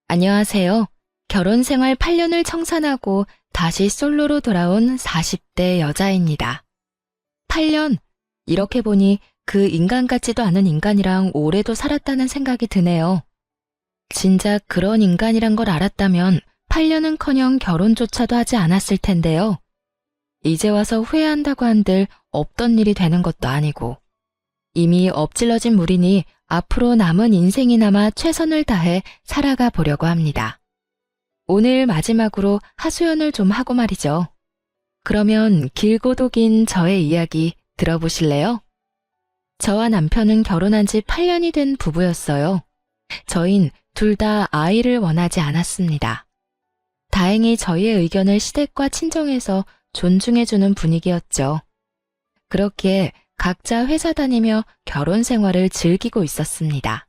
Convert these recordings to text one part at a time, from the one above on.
안녕하세요. 결혼 생활 8년을 청산하고 다시 솔로로 돌아온 40대 여자입니다. 8년? 이렇게 보니 그 인간 같지도 않은 인간이랑 오래도 살았다는 생각이 드네요. 진작 그런 인간이란 걸 알았다면 8년은커녕 결혼조차도 하지 않았을 텐데요. 이제 와서 후회한다고 한들 없던 일이 되는 것도 아니고 이미 엎질러진 물이니 앞으로 남은 인생이나마 최선을 다해 살아가 보려고 합니다. 오늘 마지막으로 하소연을 좀 하고 말이죠. 그러면 길고도 긴 저의 이야기 들어보실래요? 저와 남편은 결혼한 지 8년이 된 부부였어요. 저흰 둘 다 아이를 원하지 않았습니다. 다행히 저희의 의견을 시댁과 친정에서 존중해주는 분위기였죠. 그렇기에 각자 회사 다니며 결혼 생활을 즐기고 있었습니다.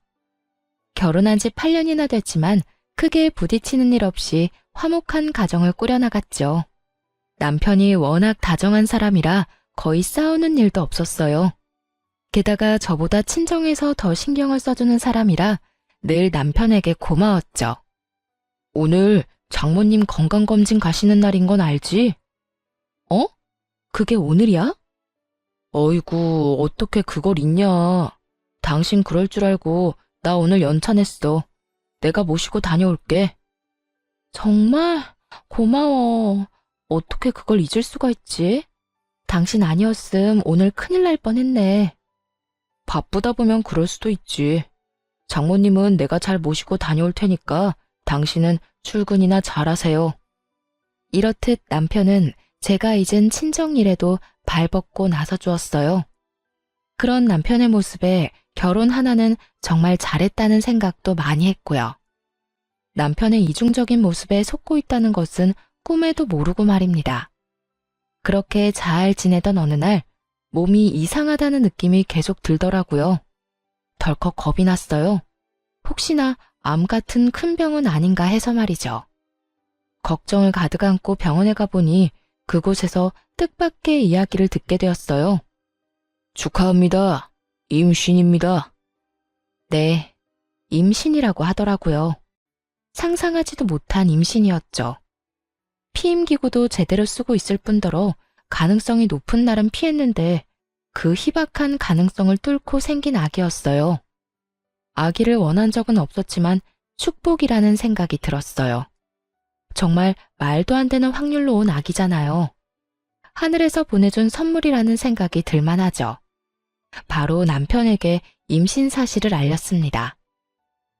결혼한 지 8년이나 됐지만 크게 부딪히는 일 없이 화목한 가정을 꾸려나갔죠. 남편이 워낙 다정한 사람이라 거의 싸우는 일도 없었어요. 게다가 저보다 친정에서 더 신경을 써주는 사람이라 늘 남편에게 고마웠죠. 오늘 장모님 건강검진 가시는 날인 건 알지? 어? 그게 오늘이야? 어이구, 어떻게 그걸 잊냐. 당신 그럴 줄 알고 나 오늘 연차냈어. 내가 모시고 다녀올게. 정말? 고마워. 어떻게 그걸 잊을 수가 있지? 당신 아니었음 오늘 큰일 날 뻔했네. 바쁘다 보면 그럴 수도 있지. 장모님은 내가 잘 모시고 다녀올 테니까 당신은 출근이나 잘하세요. 이렇듯 남편은 제가 잊은 친정 일에도 발벗고 나서주었어요. 그런 남편의 모습에 결혼 하나는 정말 잘했다는 생각도 많이 했고요. 남편의 이중적인 모습에 속고 있다는 것은 꿈에도 모르고 말입니다. 그렇게 잘 지내던 어느 날 몸이 이상하다는 느낌이 계속 들더라고요. 덜컥 겁이 났어요. 혹시나 암 같은 큰 병은 아닌가 해서 말이죠. 걱정을 가득 안고 병원에 가보니 그곳에서 뜻밖의 이야기를 듣게 되었어요. 축하합니다. 임신입니다. 네, 임신이라고 하더라고요. 상상하지도 못한 임신이었죠. 피임기구도 제대로 쓰고 있을 뿐더러 가능성이 높은 날은 피했는데 그 희박한 가능성을 뚫고 생긴 아기였어요. 아기를 원한 적은 없었지만 축복이라는 생각이 들었어요. 정말 말도 안 되는 확률로 온 아기잖아요. 하늘에서 보내준 선물이라는 생각이 들만하죠. 바로 남편에게 임신 사실을 알렸습니다.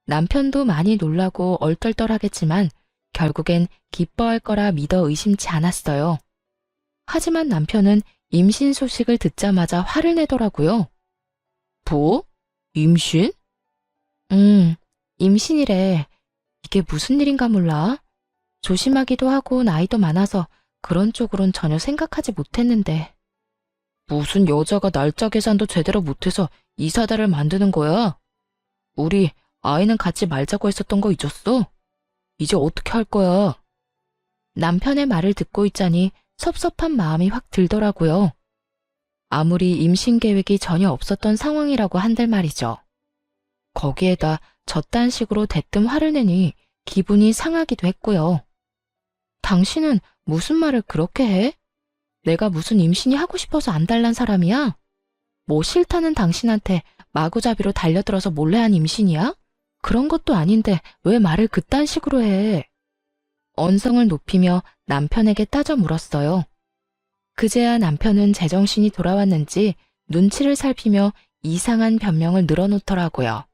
남편도 많이 놀라고 얼떨떨하겠지만 결국엔 기뻐할 거라 믿어 의심치 않았어요. 하지만 남편은 임신 소식을 듣자마자 화를 내더라고요. 뭐? 임신? 임신이래. 이게 무슨 일인가 몰라. 조심하기도 하고 나이도 많아서 그런 쪽으론 전혀 생각하지 못했는데. 무슨 여자가 날짜 계산도 제대로 못해서 이사다를 만드는 거야? 우리 아이는 갖지 말자고 했었던 거 잊었어? 이제 어떻게 할 거야? 남편의 말을 듣고 있자니 섭섭한 마음이 확 들더라고요. 아무리 임신 계획이 전혀 없었던 상황이라고 한들 말이죠. 거기에다 저딴 식으로 대뜸 화를 내니 기분이 상하기도 했고요. 당신은 무슨 말을 그렇게 해? 내가 무슨 임신이 하고 싶어서 안달난 사람이야? 뭐 싫다는 당신한테 마구잡이로 달려들어서 몰래 한 임신이야? 그런 것도 아닌데 왜 말을 그딴 식으로 해? 언성을 높이며 남편에게 따져 물었어요. 그제야 남편은 제정신이 돌아왔는지 눈치를 살피며 이상한 변명을 늘어놓더라고요.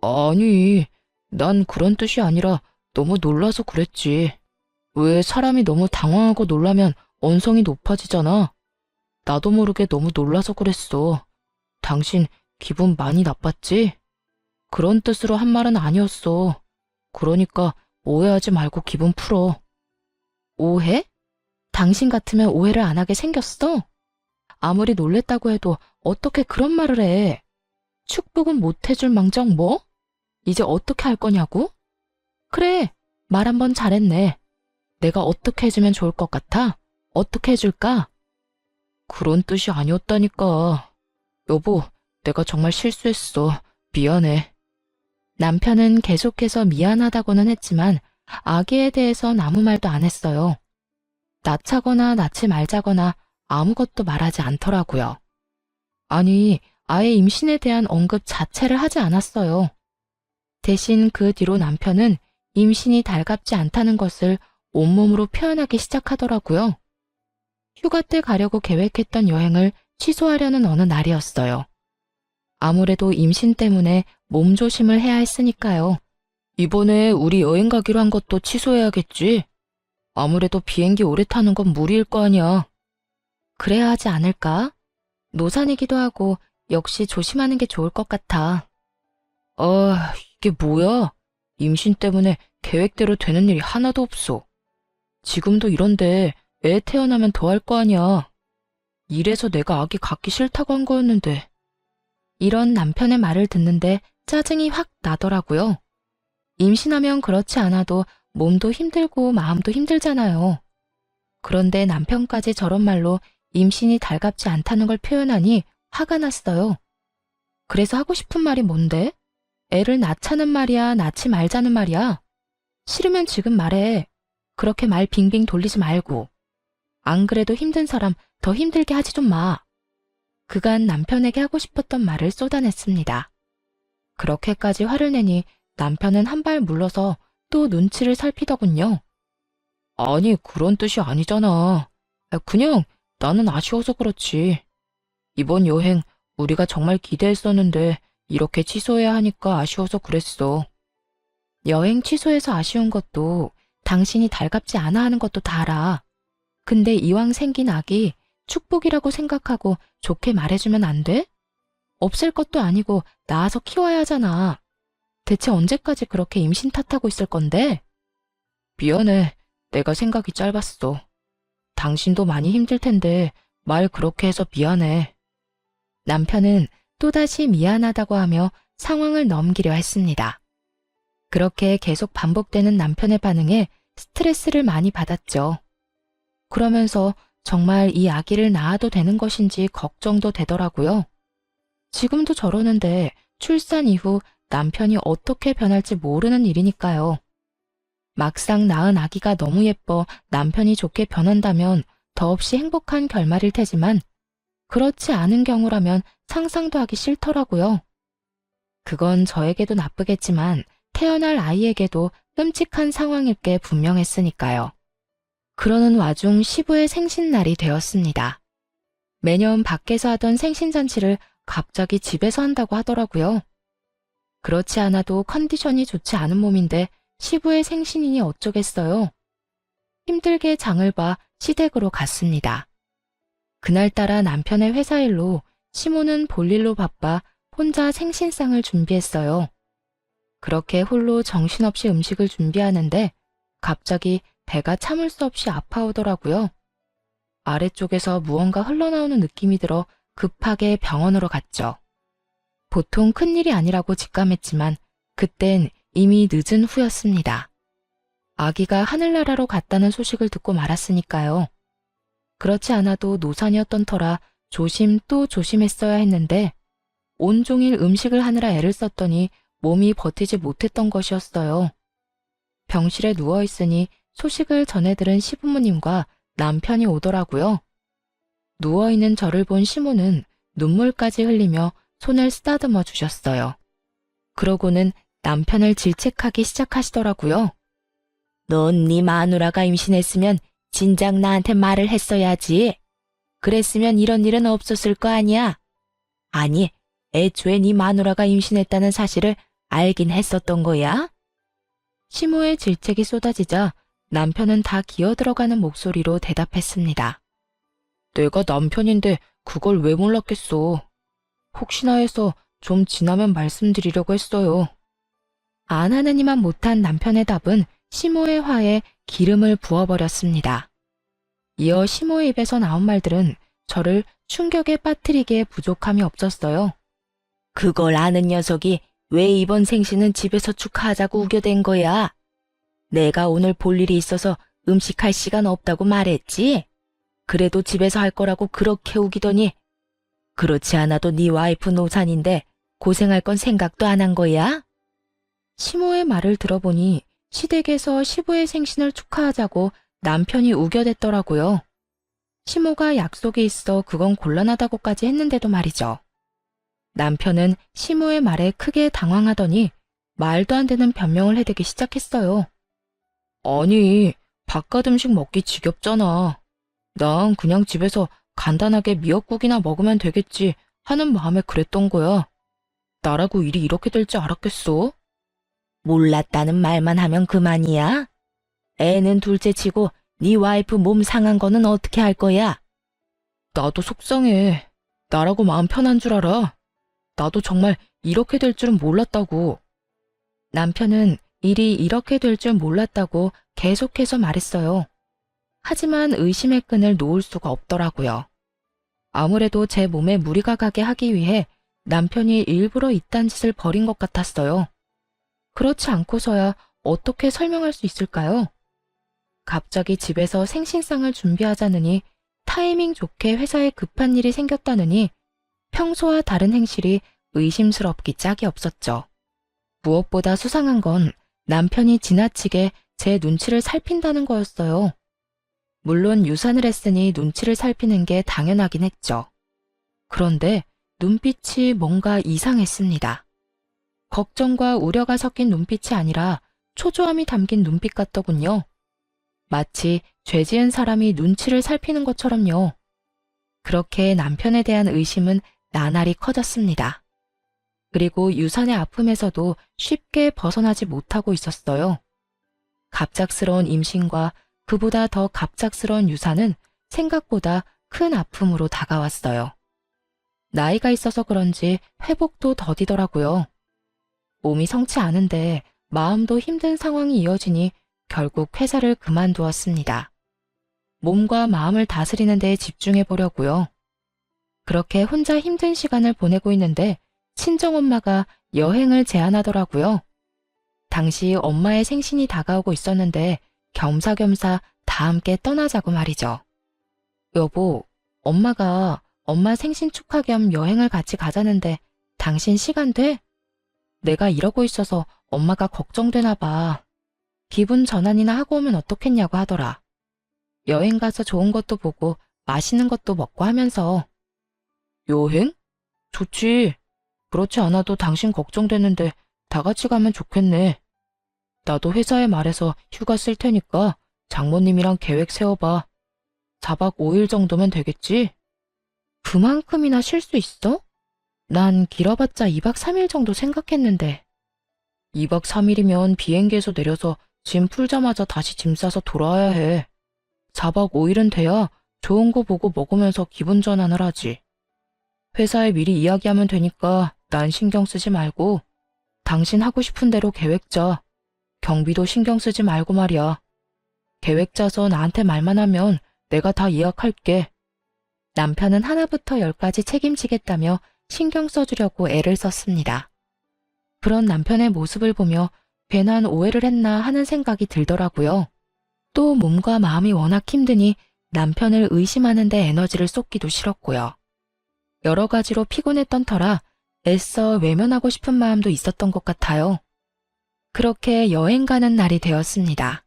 아니, 난 그런 뜻이 아니라 너무 놀라서 그랬지. 왜 사람이 너무 당황하고 놀라면 언성이 높아지잖아. 나도 모르게 너무 놀라서 그랬어. 당신 기분 많이 나빴지? 그런 뜻으로 한 말은 아니었어. 그러니까 오해하지 말고 기분 풀어. 오해? 당신 같으면 오해를 안 하게 생겼어? 아무리 놀랬다고 해도 어떻게 그런 말을 해? 축복은 못 해줄 망정 뭐? 이제 어떻게 할 거냐고? 그래, 말 한번 잘했네. 내가 어떻게 해주면 좋을 것 같아? 어떻게 해줄까? 그런 뜻이 아니었다니까. 여보, 내가 정말 실수했어. 미안해. 남편은 계속해서 미안하다고는 했지만 아기에 대해선 아무 말도 안 했어요. 낳자거나 낳지 말자거나 아무것도 말하지 않더라고요. 아니, 아예 임신에 대한 언급 자체를 하지 않았어요. 대신 그 뒤로 남편은 임신이 달갑지 않다는 것을 온몸으로 표현하기 시작하더라고요. 휴가 때 가려고 계획했던 여행을 취소하려는 어느 날이었어요. 아무래도 임신 때문에 몸조심을 해야 했으니까요. 이번에 우리 여행 가기로 한 것도 취소해야겠지. 아무래도 비행기 오래 타는 건 무리일 거 아니야. 그래야 하지 않을까? 노산이기도 하고 역시 조심하는 게 좋을 것 같아. 이게 뭐야? 임신 때문에 계획대로 되는 일이 하나도 없어. 지금도 이런데 애 태어나면 더 할 거 아니야. 이래서 내가 아기 갖기 싫다고 한 거였는데. 이런 남편의 말을 듣는데 짜증이 확 나더라고요. 임신하면 그렇지 않아도 몸도 힘들고 마음도 힘들잖아요. 그런데 남편까지 저런 말로 임신이 달갑지 않다는 걸 표현하니 화가 났어요. 그래서 하고 싶은 말이 뭔데? 애를 낳자는 말이야, 낳지 말자는 말이야? 싫으면 지금 말해. 그렇게 말 빙빙 돌리지 말고. 안 그래도 힘든 사람 더 힘들게 하지 좀 마. 그간 남편에게 하고 싶었던 말을 쏟아냈습니다. 그렇게까지 화를 내니 남편은 한 발 물러서 또 눈치를 살피더군요. 아니, 그런 뜻이 아니잖아. 그냥 나는 아쉬워서 그렇지. 이번 여행 우리가 정말 기대했었는데 이렇게 취소해야 하니까 아쉬워서 그랬어. 여행 취소해서 아쉬운 것도 당신이 달갑지 않아 하는 것도 다 알아. 근데 이왕 생긴 아기 축복이라고 생각하고 좋게 말해주면 안 돼? 없을 것도 아니고 낳아서 키워야 하잖아. 대체 언제까지 그렇게 임신 탓하고 있을 건데? 미안해. 내가 생각이 짧았어. 당신도 많이 힘들 텐데 말 그렇게 해서 미안해. 남편은 또다시 미안하다고 하며 상황을 넘기려 했습니다. 그렇게 계속 반복되는 남편의 반응에 스트레스를 많이 받았죠. 그러면서 정말 이 아기를 낳아도 되는 것인지 걱정도 되더라고요. 지금도 저러는데 출산 이후 남편이 어떻게 변할지 모르는 일이니까요. 막상 낳은 아기가 너무 예뻐 남편이 좋게 변한다면 더없이 행복한 결말일 테지만 그렇지 않은 경우라면 상상도 하기 싫더라고요. 그건 저에게도 나쁘겠지만 태어날 아이에게도 끔찍한 상황일 게 분명했으니까요. 그러는 와중 시부의 생신날이 되었습니다. 매년 밖에서 하던 생신잔치를 갑자기 집에서 한다고 하더라고요. 그렇지 않아도 컨디션이 좋지 않은 몸인데 시부의 생신이니 어쩌겠어요. 힘들게 장을 봐 시댁으로 갔습니다. 그날따라 남편의 회사 일로 시모는 볼일로 바빠 혼자 생신상을 준비했어요. 그렇게 홀로 정신없이 음식을 준비하는데 갑자기 배가 참을 수 없이 아파오더라고요. 아래쪽에서 무언가 흘러나오는 느낌이 들어 급하게 병원으로 갔죠. 보통 큰일이 아니라고 직감했지만 그땐 이미 늦은 후였습니다. 아기가 하늘나라로 갔다는 소식을 듣고 말았으니까요. 그렇지 않아도 노산이었던 터라 조심 또 조심했어야 했는데 온종일 음식을 하느라 애를 썼더니 몸이 버티지 못했던 것이었어요. 병실에 누워있으니 소식을 전해들은 시부모님과 남편이 오더라고요. 누워있는 저를 본 시모는 눈물까지 흘리며 손을 쓰다듬어 주셨어요. 그러고는 남편을 질책하기 시작하시더라고요. 넌 네 마누라가 임신했으면 진작 나한테 말을 했어야지. 그랬으면 이런 일은 없었을 거 아니야. 아니, 애초에 네 마누라가 임신했다는 사실을 알긴 했었던 거야? 시모의 질책이 쏟아지자 남편은 다 기어들어가는 목소리로 대답했습니다. 내가 남편인데 그걸 왜 몰랐겠어. 혹시나 해서 좀 지나면 말씀드리려고 했어요. 안 하느니만 못한 남편의 답은 시모의 화에 기름을 부어버렸습니다. 이어 시모의 입에서 나온 말들은 저를 충격에 빠뜨리기에 부족함이 없었어요. 그걸 아는 녀석이 왜 이번 생신은 집에서 축하하자고 우겨댄 거야? 내가 오늘 볼 일이 있어서 음식할 시간 없다고 말했지? 그래도 집에서 할 거라고 그렇게 우기더니 그렇지 않아도 네 와이프 노산인데 고생할 건 생각도 안 한 거야? 시모의 말을 들어보니 시댁에서 시부의 생신을 축하하자고 남편이 우겨댔더라고요. 시모가 약속이 있어 그건 곤란하다고까지 했는데도 말이죠. 남편은 시모의 말에 크게 당황하더니 말도 안 되는 변명을 해대기 시작했어요. 아니, 바깥 음식 먹기 지겹잖아. 난 그냥 집에서 간단하게 미역국이나 먹으면 되겠지 하는 마음에 그랬던 거야. 나라고 일이 이렇게 될 줄 알았겠어? 몰랐다는 말만 하면 그만이야? 애는 둘째치고 네 와이프 몸 상한 거는 어떻게 할 거야? 나도 속상해. 나라고 마음 편한 줄 알아. 나도 정말 이렇게 될 줄은 몰랐다고. 남편은 일이 이렇게 될 줄 몰랐다고 계속해서 말했어요. 하지만 의심의 끈을 놓을 수가 없더라고요. 아무래도 제 몸에 무리가 가게 하기 위해 남편이 일부러 이딴 짓을 벌인 것 같았어요. 그렇지 않고서야 어떻게 설명할 수 있을까요? 갑자기 집에서 생신상을 준비하자느니 타이밍 좋게 회사에 급한 일이 생겼다느니 평소와 다른 행실이 의심스럽기 짝이 없었죠. 무엇보다 수상한 건 남편이 지나치게 제 눈치를 살핀다는 거였어요. 물론 유산을 했으니 눈치를 살피는 게 당연하긴 했죠. 그런데 눈빛이 뭔가 이상했습니다. 걱정과 우려가 섞인 눈빛이 아니라 초조함이 담긴 눈빛 같더군요. 마치 죄 지은 사람이 눈치를 살피는 것처럼요. 그렇게 남편에 대한 의심은 나날이 커졌습니다. 그리고 유산의 아픔에서도 쉽게 벗어나지 못하고 있었어요. 갑작스러운 임신과 그보다 더 갑작스러운 유산은 생각보다 큰 아픔으로 다가왔어요. 나이가 있어서 그런지 회복도 더디더라고요. 몸이 성치 않은데 마음도 힘든 상황이 이어지니 결국 회사를 그만두었습니다. 몸과 마음을 다스리는 데 집중해 보려고요. 그렇게 혼자 힘든 시간을 보내고 있는데 친정엄마가 여행을 제안하더라고요. 당시 엄마의 생신이 다가오고 있었는데 겸사겸사 다 함께 떠나자고 말이죠. 여보, 엄마가 엄마 생신 축하 겸 여행을 같이 가자는데 당신 시간 돼? 내가 이러고 있어서 엄마가 걱정되나 봐. 기분 전환이나 하고 오면 어떻겠냐고 하더라. 여행 가서 좋은 것도 보고 맛있는 것도 먹고 하면서. 여행? 좋지. 그렇지 않아도 당신 걱정되는데 다 같이 가면 좋겠네. 나도 회사에 말해서 휴가 쓸 테니까 장모님이랑 계획 세워봐. 4박 5일 정도면 되겠지? 그만큼이나 쉴 수 있어? 난 길어봤자 2박 3일 정도 생각했는데. 2박 3일이면 비행기에서 내려서 짐 풀자마자 다시 짐 싸서 돌아와야 해. 4박 5일은 돼야 좋은 거 보고 먹으면서 기분 전환을 하지. 회사에 미리 이야기하면 되니까 난 신경 쓰지 말고 당신 하고 싶은 대로 계획 짜. 경비도 신경 쓰지 말고 말이야. 계획 짜서 나한테 말만 하면 내가 다 예약할게. 남편은 하나부터 10까지 책임지겠다며 신경 써주려고 애를 썼습니다. 그런 남편의 모습을 보며 괜한 오해를 했나 하는 생각이 들더라고요. 또 몸과 마음이 워낙 힘드니 남편을 의심하는 데 에너지를 쏟기도 싫었고요. 여러 가지로 피곤했던 터라 애써 외면하고 싶은 마음도 있었던 것 같아요. 그렇게 여행 가는 날이 되었습니다.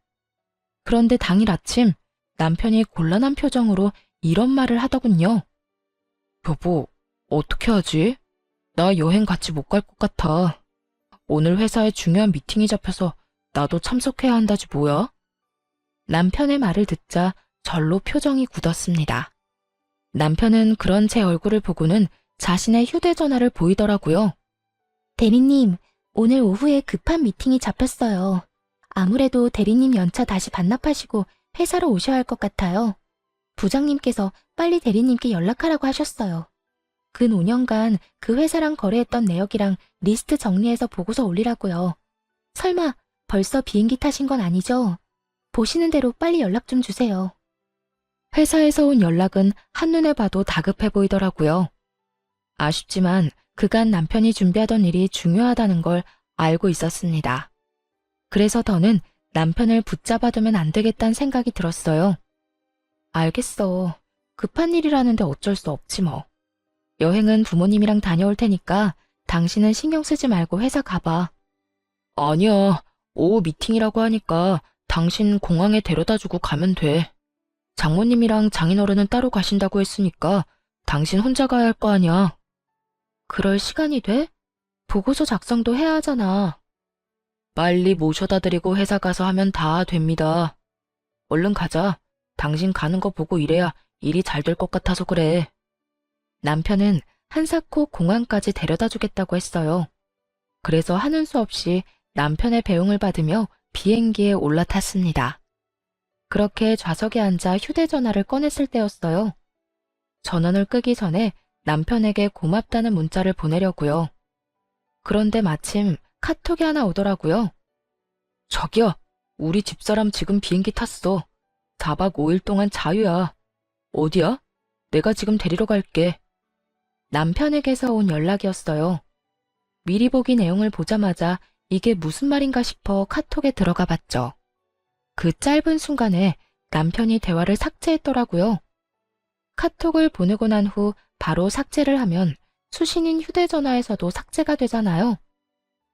그런데 당일 아침 남편이 곤란한 표정으로 이런 말을 하더군요. 여보, 어떻게 하지? 나 여행 같이 못 갈 것 같아. 오늘 회사에 중요한 미팅이 잡혀서 나도 참석해야 한다지 뭐야? 남편의 말을 듣자 절로 표정이 굳었습니다. 남편은 그런 제 얼굴을 보고는 자신의 휴대전화를 보이더라고요. 대리님, 오늘 오후에 급한 미팅이 잡혔어요. 아무래도 대리님 연차 다시 반납하시고 회사로 오셔야 할 것 같아요. 부장님께서 빨리 대리님께 연락하라고 하셨어요. 근 5년간 그 회사랑 거래했던 내역이랑 리스트 정리해서 보고서 올리라고요. 설마 벌써 비행기 타신 건 아니죠? 보시는 대로 빨리 연락 좀 주세요. 회사에서 온 연락은 한눈에 봐도 다급해 보이더라고요. 아쉽지만 그간 남편이 준비하던 일이 중요하다는 걸 알고 있었습니다. 그래서 더는 남편을 붙잡아두면 안 되겠다는 생각이 들었어요. 알겠어. 급한 일이라는데 어쩔 수 없지 뭐. 여행은 부모님이랑 다녀올 테니까 당신은 신경 쓰지 말고 회사 가봐. 아니야. 오후 미팅이라고 하니까 당신 공항에 데려다주고 가면 돼. 장모님이랑 장인어른은 따로 가신다고 했으니까 당신 혼자 가야 할 거 아니야. 그럴 시간이 돼? 보고서 작성도 해야 하잖아. 빨리 모셔다 드리고 회사 가서 하면 다 됩니다. 얼른 가자. 당신 가는 거 보고 일해야 일이 잘 될 것 같아서 그래. 남편은 한사코 공항까지 데려다 주겠다고 했어요. 그래서 하는 수 없이 남편의 배웅을 받으며 비행기에 올라탔습니다. 그렇게 좌석에 앉아 휴대전화를 꺼냈을 때였어요. 전원을 끄기 전에 남편에게 고맙다는 문자를 보내려고요. 그런데 마침 카톡이 하나 오더라고요. 자기야, 우리 집사람 지금 비행기 탔어. 4박 5일 동안 자유야. 어디야? 내가 지금 데리러 갈게. 남편에게서 온 연락이었어요. 미리 보기 내용을 보자마자 이게 무슨 말인가 싶어 카톡에 들어가 봤죠. 그 짧은 순간에 남편이 대화를 삭제했더라고요. 카톡을 보내고 난 후 바로 삭제를 하면 수신인 휴대전화에서도 삭제가 되잖아요.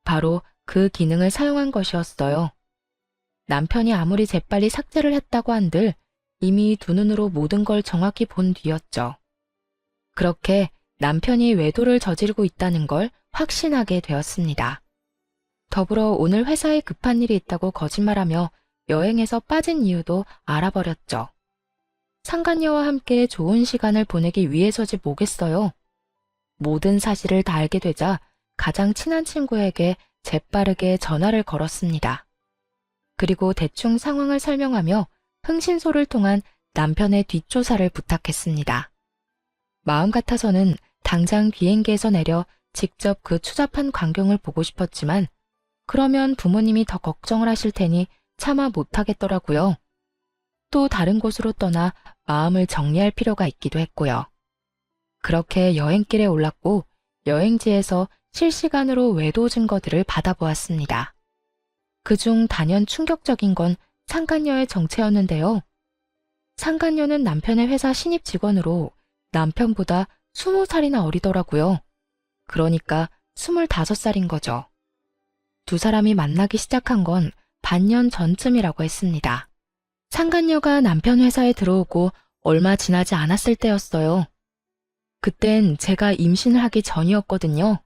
바로 그 기능을 사용한 것이었어요. 남편이 아무리 재빨리 삭제를 했다고 한들 이미 두 눈으로 모든 걸 정확히 본 뒤였죠. 그렇게 남편이 외도를 저지르고 있다는 걸 확신하게 되었습니다. 더불어 오늘 회사에 급한 일이 있다고 거짓말하며 여행에서 빠진 이유도 알아버렸죠. 상간녀와 함께 좋은 시간을 보내기 위해서지 뭐겠어요. 모든 사실을 다 알게 되자 가장 친한 친구에게 재빠르게 전화를 걸었습니다. 그리고 대충 상황을 설명하며 흥신소를 통한 남편의 뒷조사를 부탁했습니다. 마음 같아서는 당장 비행기에서 내려 직접 그 추잡한 광경을 보고 싶었지만 그러면 부모님이 더 걱정을 하실 테니 차마 못하겠더라고요. 또 다른 곳으로 떠나 마음을 정리할 필요가 있기도 했고요. 그렇게 여행길에 올랐고 여행지에서 실시간으로 외도 증거들을 받아보았습니다. 그중 단연 충격적인 건 상간녀의 정체였는데요. 상간녀는 남편의 회사 신입 직원으로 남편보다 20살이나 어리더라고요. 그러니까 25살인 거죠. 두 사람이 만나기 시작한 건 반년 전쯤이라고 했습니다. 상간녀가 남편 회사에 들어오고 얼마 지나지 않았을 때였어요. 그땐 제가 임신을 하기 전이었거든요.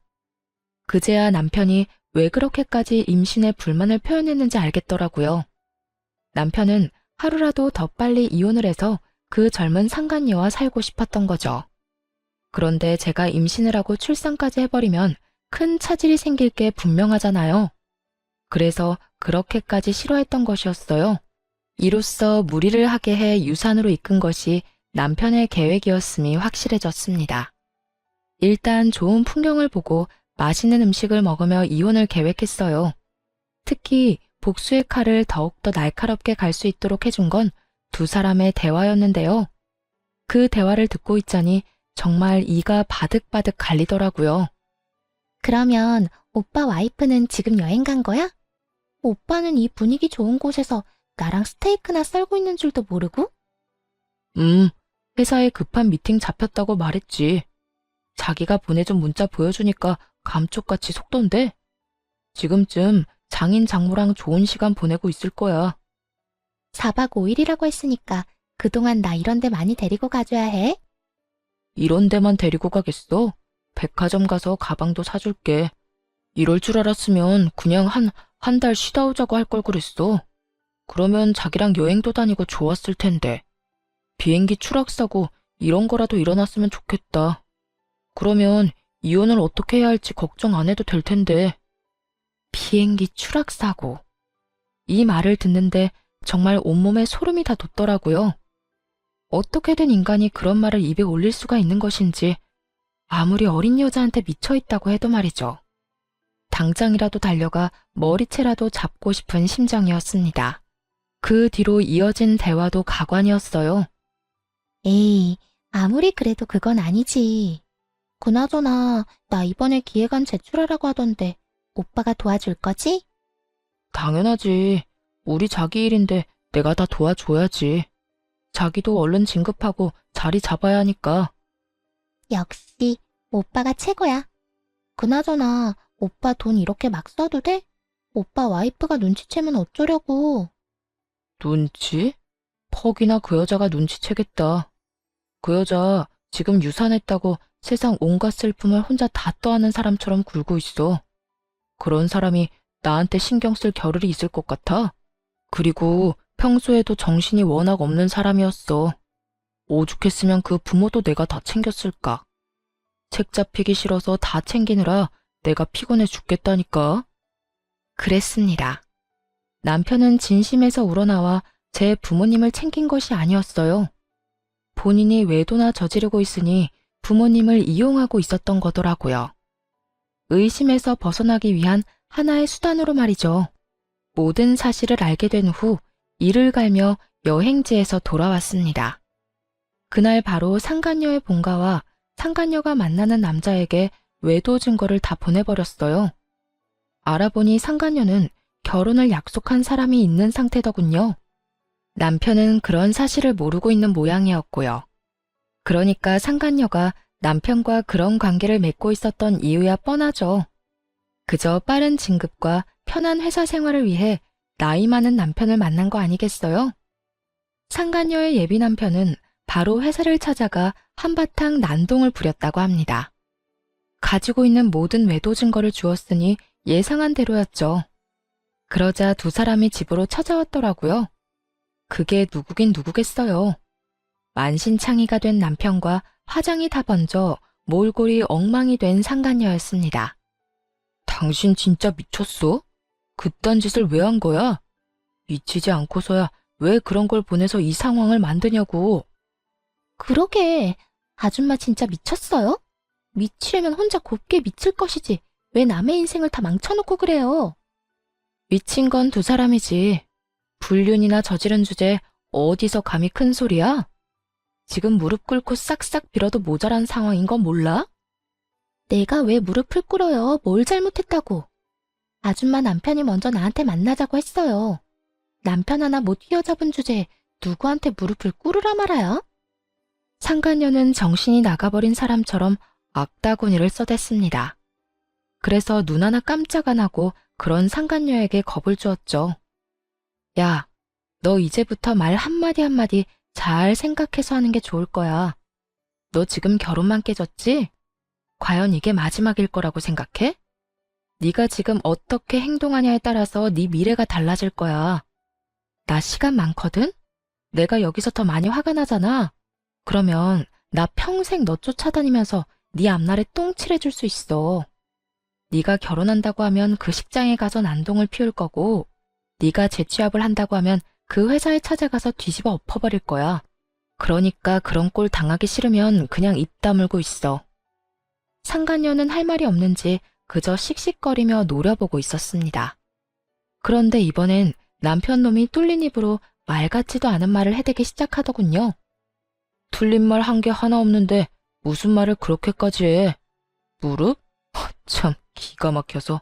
그제야 남편이 왜 그렇게까지 임신에 불만을 표현했는지 알겠더라고요. 남편은 하루라도 더 빨리 이혼을 해서 그 젊은 상간녀와 살고 싶었던 거죠. 그런데 제가 임신을 하고 출산까지 해버리면 큰 차질이 생길 게 분명하잖아요. 그래서 그렇게까지 싫어했던 것이었어요. 이로써 무리를 하게 해 유산으로 이끈 것이 남편의 계획이었음이 확실해졌습니다. 일단 좋은 풍경을 보고 맛있는 음식을 먹으며 이혼을 계획했어요. 특히 복수의 칼을 더욱더 날카롭게 갈 수 있도록 해준 건 두 사람의 대화였는데요. 그 대화를 듣고 있자니 정말 이가 바득바득 갈리더라고요. 그러면 오빠 와이프는 지금 여행 간 거야? 오빠는 이 분위기 좋은 곳에서 나랑 스테이크나 썰고 있는 줄도 모르고? 회사에 급한 미팅 잡혔다고 말했지. 자기가 보내준 문자 보여주니까 감쪽같이 속던데? 지금쯤 장인 장모랑 좋은 시간 보내고 있을 거야. 4박 5일이라고 했으니까 그동안 나 이런 데 많이 데리고 가줘야 해. 이런 데만 데리고 가겠어? 백화점 가서 가방도 사줄게. 이럴 줄 알았으면 그냥 한 달 쉬다 오자고 할 걸 그랬어. 그러면 자기랑 여행도 다니고 좋았을 텐데. 비행기 추락사고 이런 거라도 일어났으면 좋겠다. 그러면 이혼을 어떻게 해야 할지 걱정 안 해도 될 텐데. 비행기 추락사고. 이 말을 듣는데 정말 온몸에 소름이 다 돋더라고요. 어떻게 된 인간이 그런 말을 입에 올릴 수가 있는 것인지 아무리 어린 여자한테 미쳐있다고 해도 말이죠. 당장이라도 달려가 머리채라도 잡고 싶은 심정이었습니다. 그 뒤로 이어진 대화도 가관이었어요. 에이, 아무리 그래도 그건 아니지. 그나저나 나 이번에 기획안 제출하라고 하던데 오빠가 도와줄 거지? 당연하지. 우리 자기 일인데 내가 다 도와줘야지. 자기도 얼른 진급하고 자리 잡아야 하니까. 역시 오빠가 최고야. 그나저나 오빠 돈 이렇게 막 써도 돼? 오빠 와이프가 눈치채면 어쩌려고. 눈치? 퍽이나 그 여자가 눈치채겠다. 그 여자 지금 유산했다고 세상 온갖 슬픔을 혼자 다 떠안는 사람처럼 굴고 있어. 그런 사람이 나한테 신경 쓸 겨를이 있을 것 같아? 그리고 평소에도 정신이 워낙 없는 사람이었어. 오죽했으면 그 부모도 내가 다 챙겼을까. 책 잡히기 싫어서 다 챙기느라 내가 피곤해 죽겠다니까. 그랬습니다. 남편은 진심에서 우러나와 제 부모님을 챙긴 것이 아니었어요. 본인이 외도나 저지르고 있으니 부모님을 이용하고 있었던 거더라고요. 의심에서 벗어나기 위한 하나의 수단으로 말이죠. 모든 사실을 알게 된 후 이를 갈며 여행지에서 돌아왔습니다. 그날 바로 상간녀의 본가와 상간녀가 만나는 남자에게 외도 증거를 다 보내버렸어요. 알아보니 상간녀는 결혼을 약속한 사람이 있는 상태더군요. 남편은 그런 사실을 모르고 있는 모양이었고요. 그러니까 상간녀가 남편과 그런 관계를 맺고 있었던 이유야 뻔하죠. 그저 빠른 진급과 편한 회사 생활을 위해 나이 많은 남편을 만난 거 아니겠어요? 상간녀의 예비 남편은 바로 회사를 찾아가 한바탕 난동을 부렸다고 합니다. 가지고 있는 모든 외도 증거를 주었으니 예상한 대로였죠. 그러자 두 사람이 집으로 찾아왔더라고요. 그게 누구긴 누구겠어요. 만신창이가 된 남편과 화장이 다 번져 몰골이 엉망이 된 상간녀였습니다. 당신 진짜 미쳤어? 그딴 짓을 왜 한 거야? 미치지 않고서야 왜 그런 걸 보내서 이 상황을 만드냐고. 그러게, 아줌마 진짜 미쳤어요? 미치려면 혼자 곱게 미칠 것이지. 왜 남의 인생을 다 망쳐놓고 그래요? 미친 건 두 사람이지. 불륜이나 저지른 주제 어디서 감히 큰 소리야? 지금 무릎 꿇고 싹싹 빌어도 모자란 상황인 건 몰라? 내가 왜 무릎을 꿇어요? 뭘 잘못했다고? 아줌마 남편이 먼저 나한테 만나자고 했어요. 남편 하나 못 휘어잡은 주제에 누구한테 무릎을 꿇으라 말아요? 상간녀는 정신이 나가버린 사람처럼 악다구니를 써댔습니다. 그래서 눈 하나 깜짝 안 하고 그런 상간녀에게 겁을 주었죠. 야, 너 이제부터 말 한마디 한마디 잘 생각해서 하는 게 좋을 거야. 너 지금 결혼만 깨졌지? 과연 이게 마지막일 거라고 생각해? 네가 지금 어떻게 행동하냐에 따라서 네 미래가 달라질 거야. 나 시간 많거든? 내가 여기서 더 많이 화가 나잖아. 그러면 나 평생 너 쫓아다니면서 네 앞날에 똥칠해줄 수 있어. 네가 결혼한다고 하면 그 직장에 가서 난동을 피울 거고, 네가 재취업을 한다고 하면 그 회사에 찾아가서 뒤집어 엎어버릴 거야. 그러니까 그런 꼴 당하기 싫으면 그냥 입 다물고 있어. 상간녀는 할 말이 없는지 그저 씩씩거리며 노려보고 있었습니다. 그런데 이번엔 남편 놈이 뚫린 입으로 말 같지도 않은 말을 해대기 시작하더군요. 틀린 말 한 게 하나 없는데 무슨 말을 그렇게까지 해? 무릎? 참 기가 막혀서.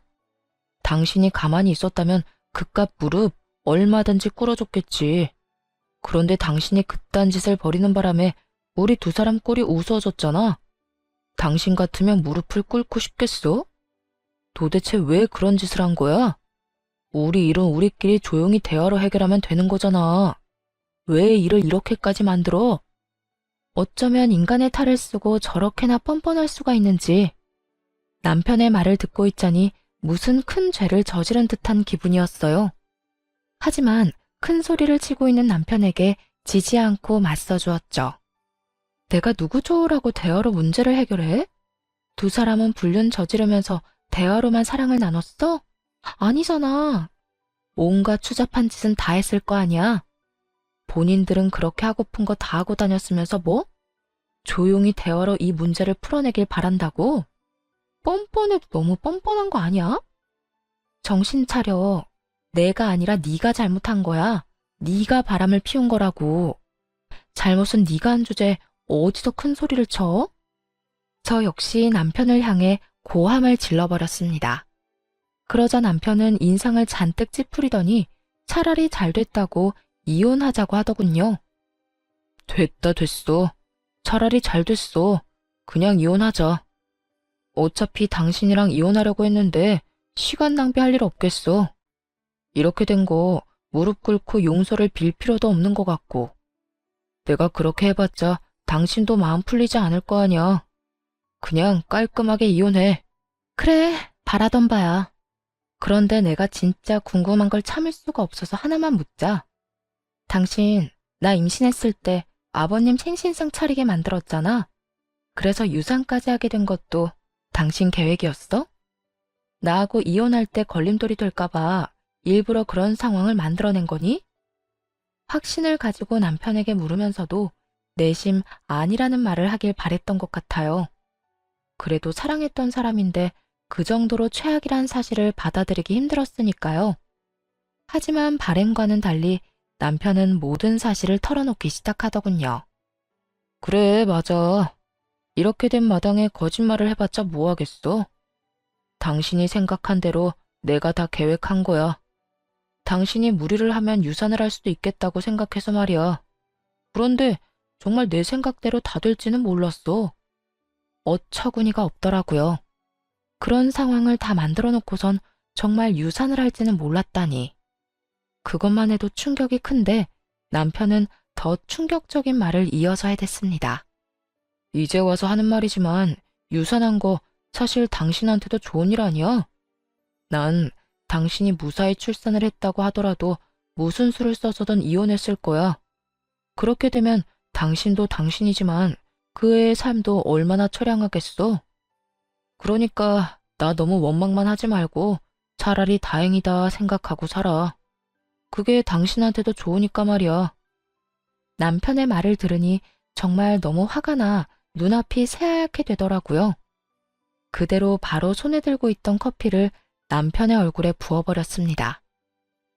당신이 가만히 있었다면 그깟 무릎 얼마든지 꿇어줬겠지. 그런데 당신이 그딴 짓을 벌이는 바람에 우리 두 사람 꼴이 우스워졌잖아. 당신 같으면 무릎을 꿇고 싶겠어? 도대체 왜 그런 짓을 한 거야? 우리 일은 우리끼리 조용히 대화로 해결하면 되는 거잖아. 왜 일을 이렇게까지 만들어? 어쩌면 인간의 탈을 쓰고 저렇게나 뻔뻔할 수가 있는지. 남편의 말을 듣고 있자니 무슨 큰 죄를 저지른 듯한 기분이었어요. 하지만 큰 소리를 치고 있는 남편에게 지지 않고 맞서주었죠. 내가 누구 좋으라고 대화로 문제를 해결해? 두 사람은 불륜 저지르면서 대화로만 사랑을 나눴어? 아니잖아. 온갖 추잡한 짓은 다 했을 거 아니야. 본인들은 그렇게 하고픈 거 다 하고 다녔으면서 뭐? 조용히 대화로 이 문제를 풀어내길 바란다고? 뻔뻔해도 너무 뻔뻔한 거 아니야? 정신 차려. 내가 아니라 네가 잘못한 거야. 네가 바람을 피운 거라고. 잘못은 네가 한 주제에 어디서 큰 소리를 쳐? 저 역시 남편을 향해 고함을 질러버렸습니다. 그러자 남편은 인상을 잔뜩 찌푸리더니 차라리 잘 됐다고 이혼하자고 하더군요. 됐다 됐어. 차라리 잘 됐어. 그냥 이혼하자. 어차피 당신이랑 이혼하려고 했는데 시간 낭비할 일 없겠어. 이렇게 된 거 무릎 꿇고 용서를 빌 필요도 없는 것 같고. 내가 그렇게 해봤자 당신도 마음 풀리지 않을 거 아니야. 그냥 깔끔하게 이혼해. 그래, 바라던 바야. 그런데 내가 진짜 궁금한 걸 참을 수가 없어서 하나만 묻자. 당신, 나 임신했을 때 아버님 생신상 차리게 만들었잖아. 그래서 유산까지 하게 된 것도 당신 계획이었어? 나하고 이혼할 때 걸림돌이 될까봐 일부러 그런 상황을 만들어낸 거니? 확신을 가지고 남편에게 물으면서도 내심 아니라는 말을 하길 바랬던 것 같아요. 그래도 사랑했던 사람인데 그 정도로 최악이란 사실을 받아들이기 힘들었으니까요. 하지만 바램과는 달리 남편은 모든 사실을 털어놓기 시작하더군요. 그래, 맞아. 이렇게 된 마당에 거짓말을 해봤자 뭐하겠어? 당신이 생각한 대로 내가 다 계획한 거야. 당신이 무리를 하면 유산을 할 수도 있겠다고 생각해서 말이야. 그런데 정말 내 생각대로 다 될지는 몰랐어. 어처구니가 없더라고요. 그런 상황을 다 만들어 놓고선 정말 유산을 할지는 몰랐다니. 그것만 해도 충격이 큰데 남편은 더 충격적인 말을 이어서 해댔습니다. 이제 와서 하는 말이지만 유산한 거 사실 당신한테도 좋은 일 아니야? 난 당신이 무사히 출산을 했다고 하더라도 무슨 수를 써서든 이혼했을 거야. 그렇게 되면 당신도 당신이지만 그 애의 삶도 얼마나 처량하겠어. 그러니까 나 너무 원망만 하지 말고 차라리 다행이다 생각하고 살아. 그게 당신한테도 좋으니까 말이야. 남편의 말을 들으니 정말 너무 화가 나 눈앞이 새하얗게 되더라고요. 그대로 바로 손에 들고 있던 커피를 남편의 얼굴에 부어버렸습니다.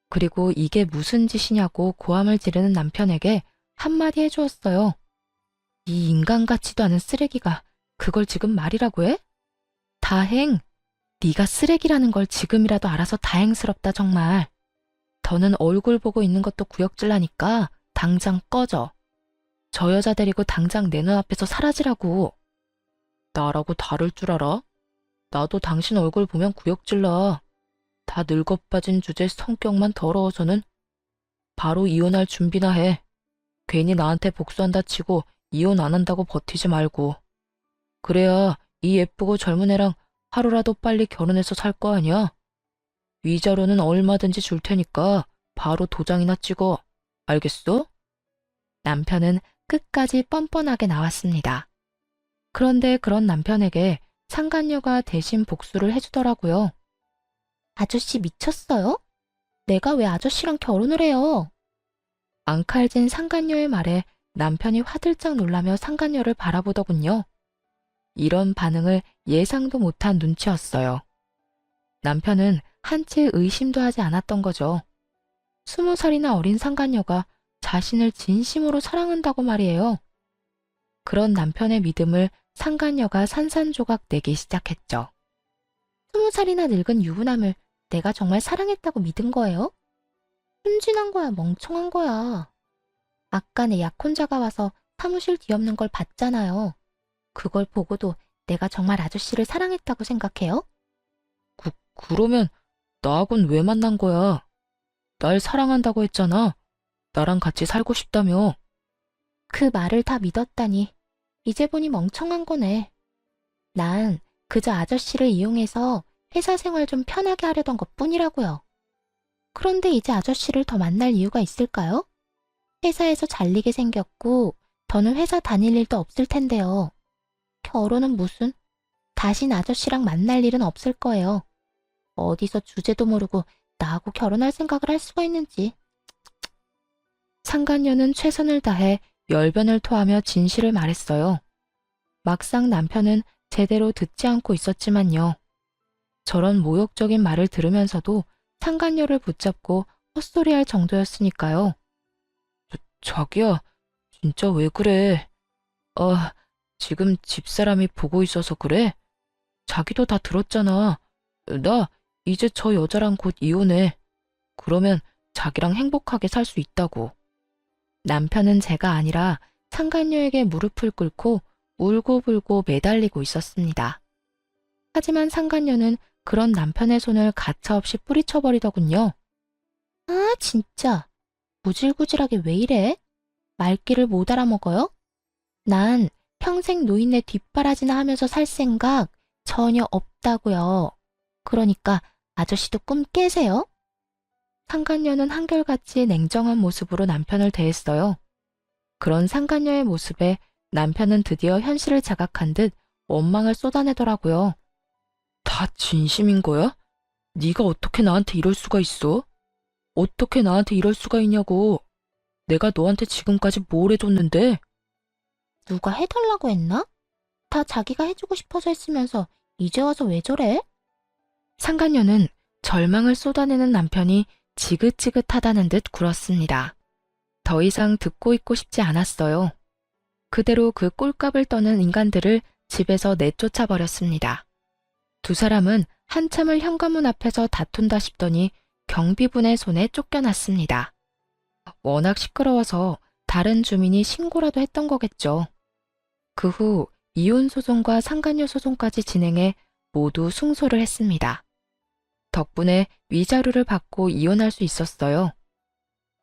그리고 이게 무슨 짓이냐고 고함을 지르는 남편에게 한마디 해주었어요. 이 인간 같지도 않은 쓰레기가 그걸 지금 말이라고 해? 다행, 네가 쓰레기라는 걸 지금이라도 알아서 다행스럽다 정말. 더는 얼굴 보고 있는 것도 구역질나니까 당장 꺼져. 저 여자 데리고 당장 내 눈앞에서 사라지라고. 나라고 다를 줄 알아? 나도 당신 얼굴 보면 구역질나. 다 늙어빠진 주제 성격만 더러워서는 바로 이혼할 준비나 해. 괜히 나한테 복수한다 치고 이혼 안 한다고 버티지 말고. 그래야 이 예쁘고 젊은 애랑 하루라도 빨리 결혼해서 살 거 아니야? 위자료는 얼마든지 줄 테니까 바로 도장이나 찍어. 알겠어? 남편은 끝까지 뻔뻔하게 나왔습니다. 그런데 그런 남편에게 상간녀가 대신 복수를 해주더라고요. 아저씨 미쳤어요? 내가 왜 아저씨랑 결혼을 해요? 앙칼진 상간녀의 말에 남편이 화들짝 놀라며 상간녀를 바라보더군요. 이런 반응을 예상도 못한 눈치였어요. 남편은 한치 의심도 하지 않았던 거죠. 20살이나 어린 상간녀가 자신을 진심으로 사랑한다고 말이에요. 그런 남편의 믿음을 상간녀가 산산조각 내기 시작했죠. 20살이나 늙은 유부남을 내가 정말 사랑했다고 믿은 거예요? 순진한 거야, 멍청한 거야. 아까 내 약혼자가 와서 사무실 뒤엎는 걸 봤잖아요. 그걸 보고도 내가 정말 아저씨를 사랑했다고 생각해요? 그러면 나하고는 왜 만난 거야? 날 사랑한다고 했잖아. 나랑 같이 살고 싶다며. 그 말을 다 믿었다니 이제 보니 멍청한 거네. 난 그저 아저씨를 이용해서 회사 생활 좀 편하게 하려던 것뿐이라고요. 그런데 이제 아저씨를 더 만날 이유가 있을까요? 회사에서 잘리게 생겼고 더는 회사 다닐 일도 없을 텐데요. 결혼은 무슨? 다신 아저씨랑 만날 일은 없을 거예요. 어디서 주제도 모르고 나하고 결혼할 생각을 할 수가 있는지. 상간녀는 최선을 다해 열변을 토하며 진실을 말했어요. 막상 남편은 제대로 듣지 않고 있었지만요. 저런 모욕적인 말을 들으면서도 상간녀를 붙잡고 헛소리할 정도였으니까요. 자기야, 진짜 왜 그래? 지금 집사람이 보고 있어서 그래? 자기도 다 들었잖아. 나 이제 저 여자랑 곧 이혼해. 그러면 자기랑 행복하게 살 수 있다고. 남편은 제가 아니라 상간녀에게 무릎을 꿇고 울고불고 매달리고 있었습니다. 하지만 상간녀는 그런 남편의 손을 가차없이 뿌리쳐버리더군요. 아, 진짜. 구질구질하게 왜 이래? 말귀를 못 알아먹어요? 난 평생 노인네 뒷바라지나 하면서 살 생각 전혀 없다고요. 그러니까 아저씨도 꿈 깨세요. 상간녀는 한결같이 냉정한 모습으로 남편을 대했어요. 그런 상간녀의 모습에 남편은 드디어 현실을 자각한 듯 원망을 쏟아내더라고요. 다 진심인 거야? 네가 어떻게 나한테 이럴 수가 있어? 어떻게 나한테 이럴 수가 있냐고. 내가 너한테 지금까지 뭘 해줬는데? 누가 해달라고 했나? 다 자기가 해주고 싶어서 했으면서 이제 와서 왜 저래? 상간녀는 절망을 쏟아내는 남편이 지긋지긋하다는 듯 굴었습니다. 더 이상 듣고 있고 싶지 않았어요. 그대로 그 꼴값을 떠는 인간들을 집에서 내쫓아 버렸습니다. 두 사람은 한참을 현관문 앞에서 다툰다 싶더니 경비분의 손에 쫓겨났습니다. 워낙 시끄러워서 다른 주민이 신고라도 했던 거겠죠. 그 후 이혼 소송과 상간녀 소송까지 진행해 모두 승소를 했습니다. 덕분에 위자료를 받고 이혼할 수 있었어요.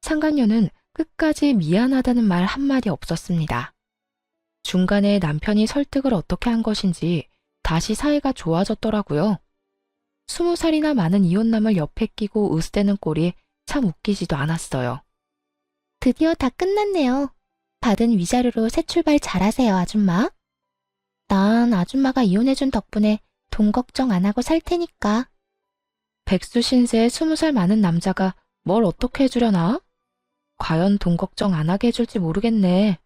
상간녀는 끝까지 미안하다는 말 한마디 없었습니다. 중간에 남편이 설득을 어떻게 한 것인지 다시 사이가 좋아졌더라고요. 20살이나 많은 이혼남을 옆에 끼고 으스대는 꼴이 참 웃기지도 않았어요. 드디어 다 끝났네요. 받은 위자료로 새 출발 잘하세요, 아줌마. 난 아줌마가 이혼해준 덕분에 돈 걱정 안 하고 살 테니까. 백수 신세의 20살 많은 남자가 뭘 어떻게 해주려나? 과연 돈 걱정 안 하게 해줄지 모르겠네.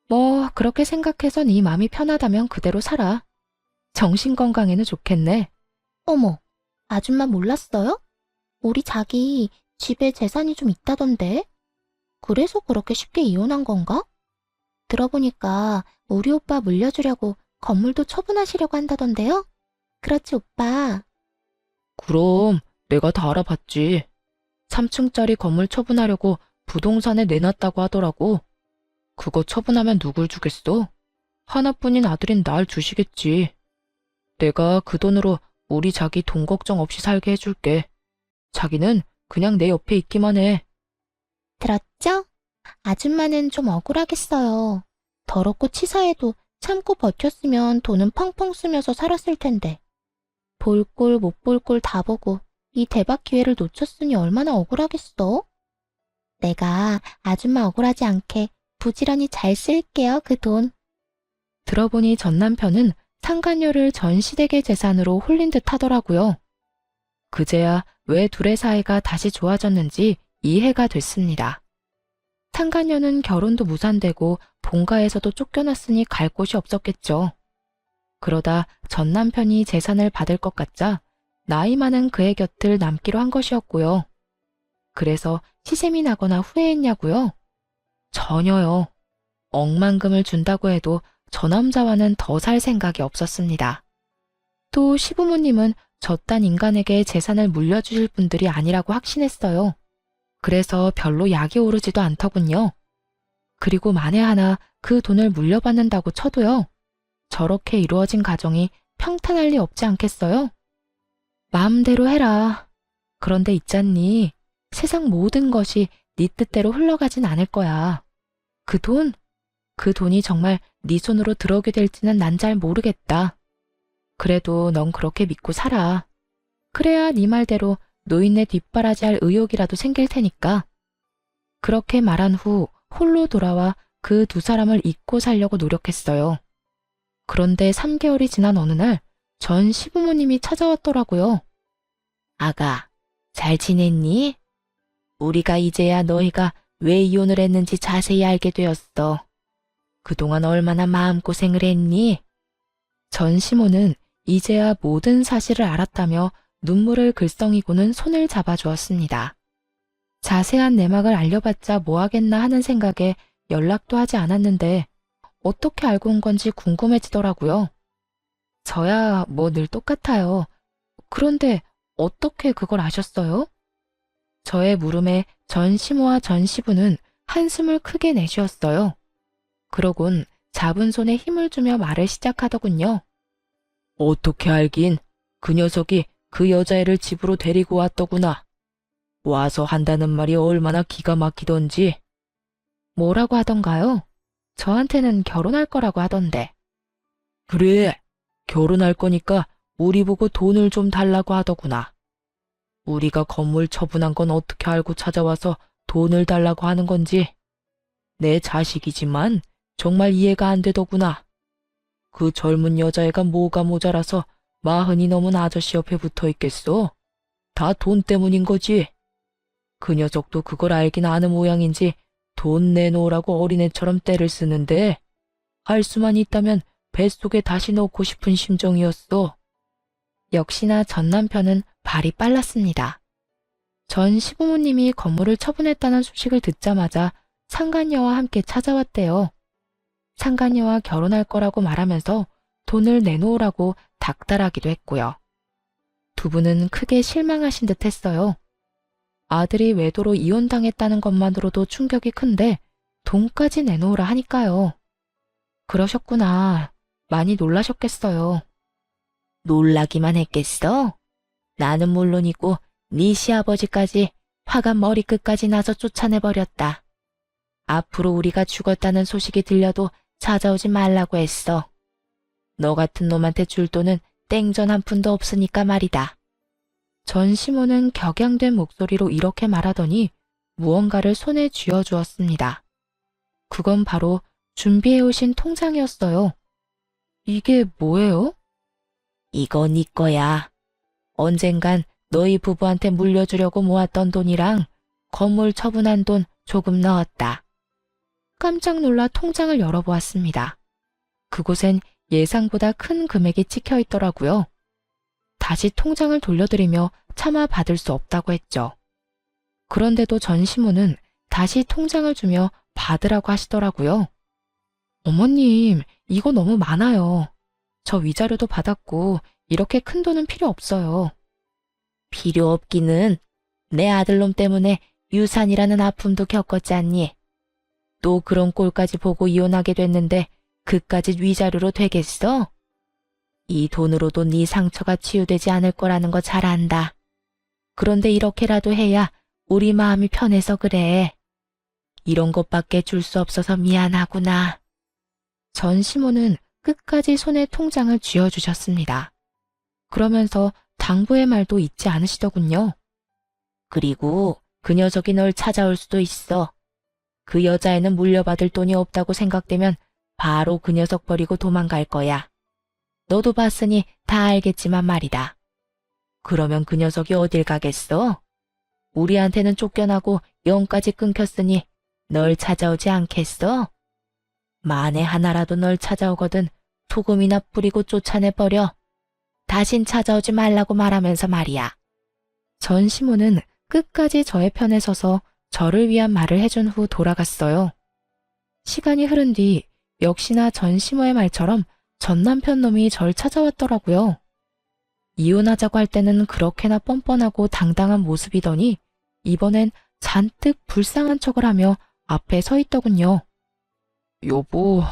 뭐 그렇게 생각해서 네 마음이 편하다면 그대로 살아. 정신건강에는 좋겠네. 어머, 아줌마 몰랐어요? 우리 자기 집에 재산이 좀 있다던데? 그래서 그렇게 쉽게 이혼한 건가? 들어보니까 우리 오빠 물려주려고 건물도 처분하시려고 한다던데요? 그렇지, 오빠. 그럼 내가 다 알아봤지. 3층짜리 건물 처분하려고 부동산에 내놨다고 하더라고. 그거 처분하면 누굴 주겠어? 하나뿐인 아들인 날 주시겠지. 내가 그 돈으로 우리 자기 돈 걱정 없이 살게 해줄게. 자기는 그냥 내 옆에 있기만 해. 들었죠? 아줌마는 좀 억울하겠어요. 더럽고 치사해도 참고 버텼으면 돈은 펑펑 쓰면서 살았을 텐데. 볼 꼴 못 볼 꼴 다 보고 이 대박 기회를 놓쳤으니 얼마나 억울하겠어? 내가 아줌마 억울하지 않게 부지런히 잘 쓸게요, 그 돈. 들어보니 전 남편은 상간녀를 전 시댁의 재산으로 홀린 듯 하더라고요. 그제야 왜 둘의 사이가 다시 좋아졌는지 이해가 됐습니다. 상간녀는 결혼도 무산되고 본가에서도 쫓겨났으니 갈 곳이 없었겠죠. 그러다 전 남편이 재산을 받을 것 같자 나이 많은 그의 곁을 남기로 한 것이었고요. 그래서 시샘이 나거나 후회했냐고요? 전혀요. 억만금을 준다고 해도 저 남자와는 더 살 생각이 없었습니다. 또 시부모님은 저딴 인간에게 재산을 물려주실 분들이 아니라고 확신했어요. 그래서 별로 약이 오르지도 않더군요. 그리고 만에 하나 그 돈을 물려받는다고 쳐도요. 저렇게 이루어진 가정이 평탄할 리 없지 않겠어요? 마음대로 해라. 그런데 있잖니. 세상 모든 것이 네 뜻대로 흘러가진 않을 거야. 그 돈이 정말 네 손으로 들어오게 될지는 난 잘 모르겠다. 그래도 넌 그렇게 믿고 살아. 그래야 네 말대로 노인네 뒷바라지 할 의욕이라도 생길 테니까. 그렇게 말한 후 홀로 돌아와 그 두 사람을 잊고 살려고 노력했어요. 그런데 3개월이 지난 어느 날 전 시부모님이 찾아왔더라고요. 아가, 잘 지냈니? 우리가 이제야 너희가 왜 이혼을 했는지 자세히 알게 되었어. 그동안 얼마나 마음고생을 했니? 전 시모는 이제야 모든 사실을 알았다며 눈물을 글썽이고는 손을 잡아주었습니다. 자세한 내막을 알려봤자 뭐하겠나 하는 생각에 연락도 하지 않았는데 어떻게 알고 온 건지 궁금해지더라고요. 저야 뭐 늘 똑같아요. 그런데 어떻게 그걸 아셨어요? 저의 물음에 전 시모와 전 시부는 한숨을 크게 내쉬었어요. 그러곤 잡은 손에 힘을 주며 말을 시작하더군요. 어떻게 알긴 그 녀석이 그 여자애를 집으로 데리고 왔더구나. 와서 한다는 말이 얼마나 기가 막히던지. 뭐라고 하던가요? 저한테는 결혼할 거라고 하던데. 그래, 결혼할 거니까 우리 보고 돈을 좀 달라고 하더구나. 우리가 건물 처분한 건 어떻게 알고 찾아와서 돈을 달라고 하는 건지. 내 자식이지만 정말 이해가 안 되더구나. 그 젊은 여자애가 뭐가 모자라서 40이 넘은 아저씨 옆에 붙어 있겠어? 다 돈 때문인 거지. 그 녀석도 그걸 알긴 아는 모양인지 돈 내놓으라고 어린애처럼 떼를 쓰는데 할 수만 있다면 뱃속에 다시 넣고 싶은 심정이었어. 역시나 전 남편은 발이 빨랐습니다. 전 시부모님이 건물을 처분했다는 소식을 듣자마자 상간녀와 함께 찾아왔대요. 상간녀와 결혼할 거라고 말하면서 돈을 내놓으라고 닥달하기도 했고요. 두 분은 크게 실망하신 듯 했어요. 아들이 외도로 이혼당했다는 것만으로도 충격이 큰데 돈까지 내놓으라 하니까요. 그러셨구나. 많이 놀라셨겠어요. 놀라기만 했겠어? 나는 물론이고 네 시아버지까지 화가 머리끝까지 나서 쫓아내버렸다. 앞으로 우리가 죽었다는 소식이 들려도 찾아오지 말라고 했어. 너 같은 놈한테 줄 돈은 땡전 한 푼도 없으니까 말이다. 전 시모는 격양된 목소리로 이렇게 말하더니 무언가를 손에 쥐어주었습니다. 그건 바로 준비해오신 통장이었어요. 이게 뭐예요? 이거 네 거야. 언젠간 너희 부부한테 물려주려고 모았던 돈이랑 건물 처분한 돈 조금 넣었다. 깜짝 놀라 통장을 열어보았습니다. 그곳엔 예상보다 큰 금액이 찍혀 있더라고요. 다시 통장을 돌려드리며 차마 받을 수 없다고 했죠. 그런데도 전 시모는 다시 통장을 주며 받으라고 하시더라고요. 어머님, 이거 너무 많아요. 저 위자료도 받았고 이렇게 큰 돈은 필요 없어요. 필요 없기는 내 아들놈 때문에 유산이라는 아픔도 겪었지 않니? 또 그런 꼴까지 보고 이혼하게 됐는데 그까짓 위자료로 되겠어? 이 돈으로도 네 상처가 치유되지 않을 거라는 거 잘 안다. 그런데 이렇게라도 해야 우리 마음이 편해서 그래. 이런 것밖에 줄 수 없어서 미안하구나. 전 시모는 끝까지 손에 통장을 쥐어주셨습니다. 그러면서 당부의 말도 잊지 않으시더군요. 그리고 그 녀석이 널 찾아올 수도 있어. 그 여자애는 물려받을 돈이 없다고 생각되면 바로 그 녀석 버리고 도망갈 거야. 너도 봤으니 다 알겠지만 말이다. 그러면 그 녀석이 어딜 가겠어? 우리한테는 쫓겨나고 영까지 끊겼으니 널 찾아오지 않겠어? 만에 하나라도 널 찾아오거든 소금이나 뿌리고 쫓아내버려. 다신 찾아오지 말라고 말하면서 말이야. 전 시모는 끝까지 저의 편에 서서 저를 위한 말을 해준 후 돌아갔어요. 시간이 흐른 뒤 역시나 전 시모의 말처럼 전 남편 놈이 절 찾아왔더라고요. 이혼하자고 할 때는 그렇게나 뻔뻔하고 당당한 모습이더니 이번엔 잔뜩 불쌍한 척을 하며 앞에 서 있더군요. 여보,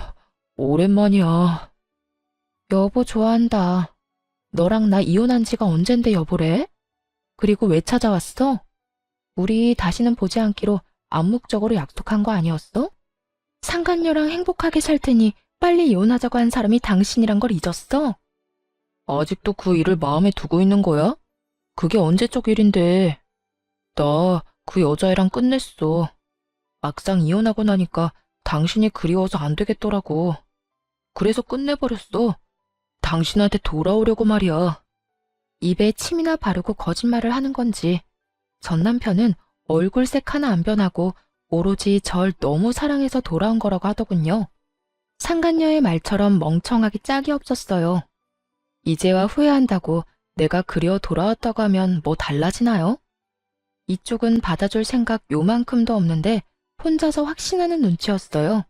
오랜만이야. 여보 좋아한다. 너랑 나 이혼한 지가 언젠데 여보래? 그리고 왜 찾아왔어? 우리 다시는 보지 않기로 암묵적으로 약속한 거 아니었어? 상간녀랑 행복하게 살 테니 빨리 이혼하자고 한 사람이 당신이란 걸 잊었어? 아직도 그 일을 마음에 두고 있는 거야? 그게 언제적 일인데. 나 그 여자애랑 끝냈어. 막상 이혼하고 나니까 당신이 그리워서 안 되겠더라고. 그래서 끝내버렸어. 당신한테 돌아오려고 말이야. 입에 침이나 바르고 거짓말을 하는 건지 전 남편은 얼굴색 하나 안 변하고 오로지 절 너무 사랑해서 돌아온 거라고 하더군요. 상간녀의 말처럼 멍청하기 짝이 없었어요. 이제와 후회한다고 내가 그리워 돌아왔다고 하면 뭐 달라지나요? 이쪽은 받아줄 생각 요만큼도 없는데 혼자서 확신하는 눈치였어요.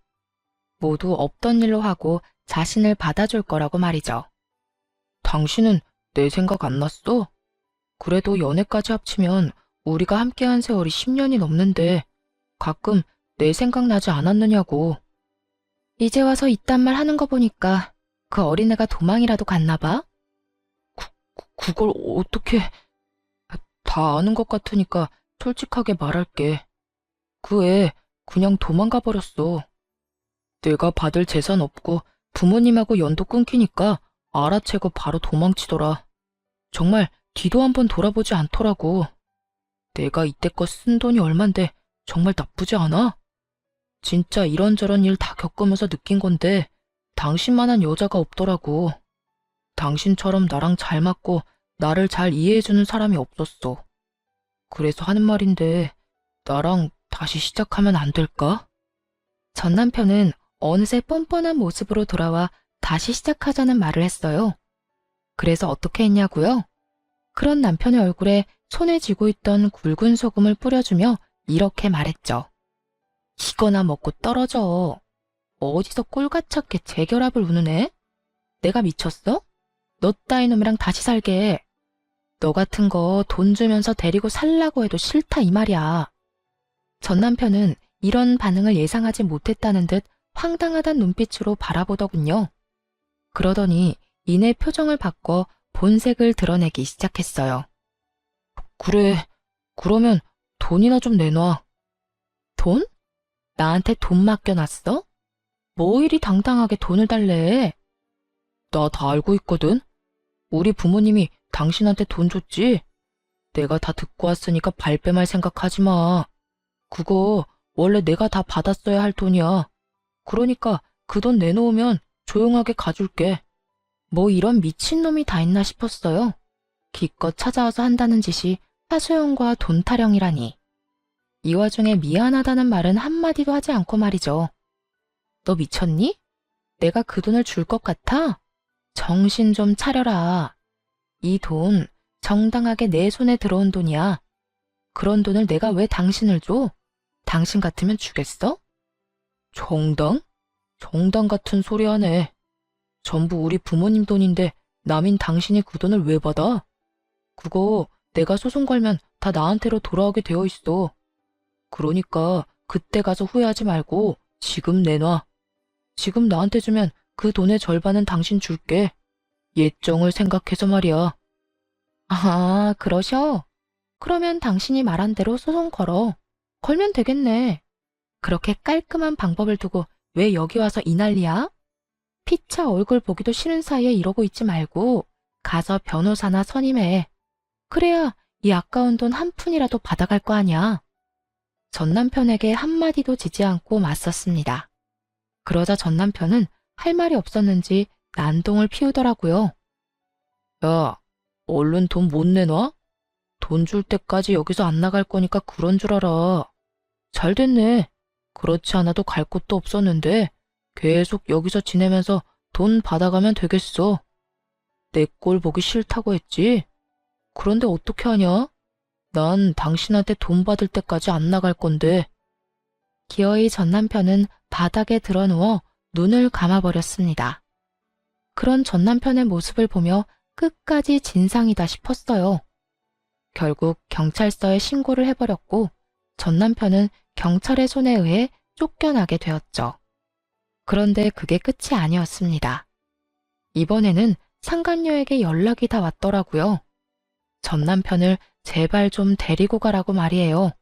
모두 없던 일로 하고 자신을 받아줄 거라고 말이죠. 당신은 내 생각 안 났어? 그래도 연애까지 합치면 우리가 함께한 세월이 10년이 넘는데 가끔 내 생각 나지 않았느냐고. 이제 와서 이딴 말 하는 거 보니까 그 어린애가 도망이라도 갔나 봐? 그걸 어떻게... 다 아는 것 같으니까 솔직하게 말할게. 그 애 그냥 도망가 버렸어. 내가 받을 재산 없고 부모님하고 연도 끊기니까 알아채고 바로 도망치더라. 정말 뒤도 한번 돌아보지 않더라고. 내가 이때껏 쓴 돈이 얼만데 정말 나쁘지 않아? 진짜 이런저런 일 다 겪으면서 느낀 건데 당신만한 여자가 없더라고. 당신처럼 나랑 잘 맞고 나를 잘 이해해주는 사람이 없었어. 그래서 하는 말인데 나랑 다시 시작하면 안 될까? 전 남편은 어느새 뻔뻔한 모습으로 돌아와 다시 시작하자는 말을 했어요. 그래서 어떻게 했냐고요? 그런 남편의 얼굴에 손에 쥐고 있던 굵은 소금을 뿌려주며 이렇게 말했죠. 이거나 먹고 떨어져. 어디서 꼴같았게 재결합을 우는애? 내가 미쳤어? 너 따위 놈이랑 다시 살게. 너 같은 거 돈 주면서 데리고 살라고 해도 싫다 이 말이야. 전 남편은 이런 반응을 예상하지 못했다는 듯 황당하단 눈빛으로 바라보더군요. 그러더니 이내 표정을 바꿔 본색을 드러내기 시작했어요. 그래, 그러면 돈이나 좀 내놔. 돈? 나한테 돈 맡겨놨어? 뭐 이리 당당하게 돈을 달래? 나 다 알고 있거든. 우리 부모님이 당신한테 돈 줬지? 내가 다 듣고 왔으니까 발뺌할 생각하지 마. 그거 원래 내가 다 받았어야 할 돈이야. 그러니까 그 돈 내놓으면 조용하게 가줄게. 뭐 이런 미친놈이 다 있나 싶었어요. 기껏 찾아와서 한다는 짓이 하소연과 돈 타령이라니. 이 와중에 미안하다는 말은 한마디도 하지 않고 말이죠. 너 미쳤니? 내가 그 돈을 줄 것 같아? 정신 좀 차려라. 이 돈 정당하게 내 손에 들어온 돈이야. 그런 돈을 내가 왜 당신을 줘? 당신 같으면 주겠어? 정당? 정당 같은 소리 하네. 전부 우리 부모님 돈인데 남인 당신이 그 돈을 왜 받아? 그거 내가 소송 걸면 다 나한테로 돌아오게 되어 있어. 그러니까 그때 가서 후회하지 말고 지금 내놔. 지금 나한테 주면 그 돈의 절반은 당신 줄게. 예정을 생각해서 말이야. 아, 그러셔? 그러면 당신이 말한 대로 소송 걸어. 걸면 되겠네. 그렇게 깔끔한 방법을 두고 왜 여기 와서 이 난리야? 피차 얼굴 보기도 싫은 사이에 이러고 있지 말고 가서 변호사나 선임해. 그래야 이 아까운 돈 한 푼이라도 받아갈 거 아니야. 전 남편에게 한마디도 지지 않고 맞섰습니다. 그러자 전 남편은 할 말이 없었는지 난동을 피우더라고요. 야, 얼른 돈 못 내놔? 돈 줄 때까지 여기서 안 나갈 거니까 그런 줄 알아. 잘 됐네. 그렇지 않아도 갈 곳도 없었는데 계속 여기서 지내면서 돈 받아가면 되겠어. 내 꼴 보기 싫다고 했지? 그런데 어떻게 하냐? 난 당신한테 돈 받을 때까지 안 나갈 건데. 기어이 전 남편은 바닥에 드러누워 눈을 감아버렸습니다. 그런 전 남편의 모습을 보며 끝까지 진상이다 싶었어요. 결국 경찰서에 신고를 해버렸고 전 남편은 경찰의 손에 의해 쫓겨나게 되었죠. 그런데 그게 끝이 아니었습니다. 이번에는 상간녀에게 연락이 다 왔더라고요. 전 남편을 제발 좀 데리고 가라고 말이에요.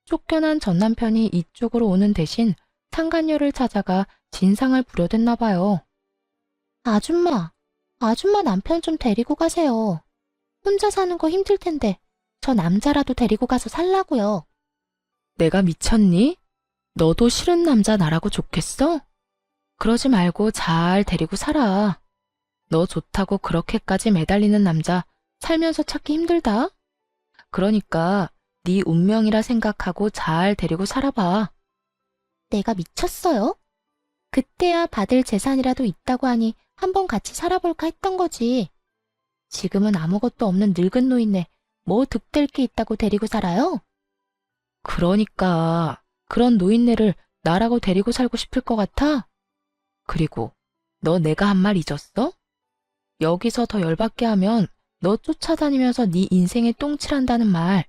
쫓겨난 전 남편이 이쪽으로 오는 대신 상간녀를 찾아가 진상을 부려댔나 봐요. 아줌마 남편 좀 데리고 가세요. 혼자 사는 거 힘들 텐데 저 남자라도 데리고 가서 살라고요. 내가 미쳤니? 너도 싫은 남자 나라고 좋겠어? 그러지 말고 잘 데리고 살아. 너 좋다고 그렇게까지 매달리는 남자 살면서 찾기 힘들다. 그러니까 네 운명이라 생각하고 잘 데리고 살아봐. 내가 미쳤어요? 그때야 받을 재산이라도 있다고 하니 한번 같이 살아볼까 했던 거지. 지금은 아무것도 없는 늙은 노인네 뭐 득될 게 있다고 데리고 살아요? 그러니까 그런 노인네를 나라고 데리고 살고 싶을 것 같아? 그리고 너 내가 한 말 잊었어? 여기서 더 열받게 하면 너 쫓아다니면서 네 인생에 똥칠한다는 말.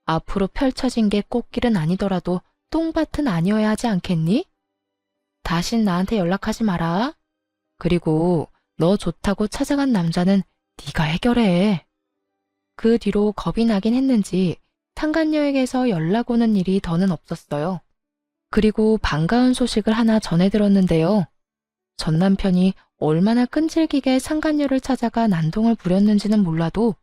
앞으로 펼쳐진 게 꽃길은 아니더라도 똥밭은 아니어야 하지 않겠니? 다신 나한테 연락하지 마라. 그리고 너 좋다고 찾아간 남자는 네가 해결해. 그 뒤로 겁이 나긴 했는지 상간녀에게서 연락 오는 일이 더는 없었어요. 그리고 반가운 소식을 하나 전해 들었는데요. 전 남편이 얼마나 끈질기게 상간녀를 찾아가 난동을 부렸는지는 몰라도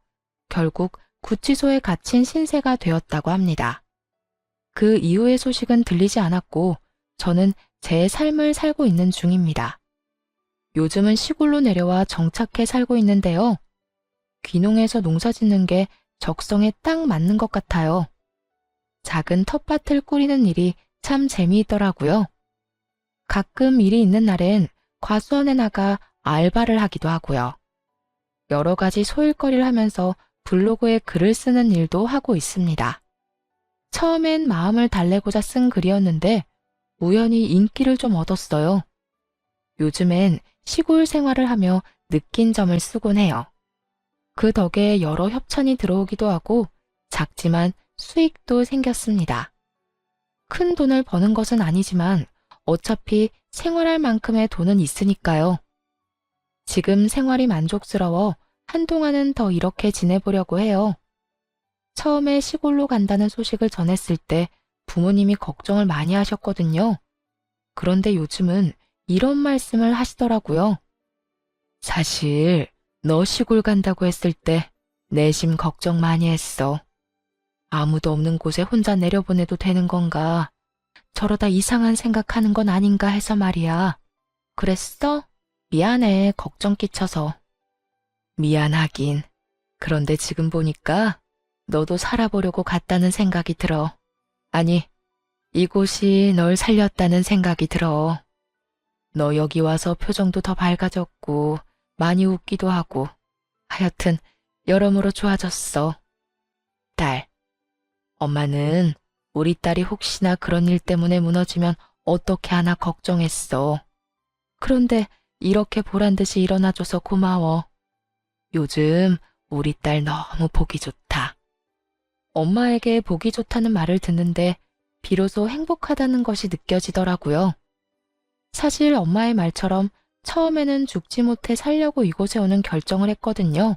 결국 구치소에 갇힌 신세가 되었다고 합니다. 그 이후의 소식은 들리지 않았고 저는 제 삶을 살고 있는 중입니다. 요즘은 시골로 내려와 정착해 살고 있는데요. 귀농해서 농사 짓는 게 적성에 딱 맞는 것 같아요. 작은 텃밭을 꾸리는 일이 참 재미있더라고요. 가끔 일이 있는 날엔 과수원에 나가 알바를 하기도 하고요. 여러 가지 소일거리를 하면서 블로그에 글을 쓰는 일도 하고 있습니다. 처음엔 마음을 달래고자 쓴 글이었는데 우연히 인기를 좀 얻었어요. 요즘엔 시골 생활을 하며 느낀 점을 쓰곤 해요. 그 덕에 여러 협찬이 들어오기도 하고 작지만 수익도 생겼습니다. 큰 돈을 버는 것은 아니지만 어차피 생활할 만큼의 돈은 있으니까요. 지금 생활이 만족스러워 한동안은 더 이렇게 지내보려고 해요. 처음에 시골로 간다는 소식을 전했을 때 부모님이 걱정을 많이 하셨거든요. 그런데 요즘은 이런 말씀을 하시더라고요. 사실 너 시골 간다고 했을 때 내심 걱정 많이 했어. 아무도 없는 곳에 혼자 내려보내도 되는 건가? 저러다 이상한 생각하는 건 아닌가 해서 말이야. 그랬어? 미안해, 걱정 끼쳐서. 미안하긴. 그런데 지금 보니까 너도 살아보려고 갔다는 생각이 들어. 아니, 이곳이 널 살렸다는 생각이 들어. 너 여기 와서 표정도 더 밝아졌고 많이 웃기도 하고 하여튼 여러모로 좋아졌어. 딸, 엄마는 우리 딸이 혹시나 그런 일 때문에 무너지면 어떻게 하나 걱정했어. 그런데 이렇게 보란듯이 일어나줘서 고마워. 요즘 우리 딸 너무 보기 좋다. 엄마에게 보기 좋다는 말을 듣는데 비로소 행복하다는 것이 느껴지더라고요. 사실 엄마의 말처럼 처음에는 죽지 못해 살려고 이곳에 오는 결정을 했거든요.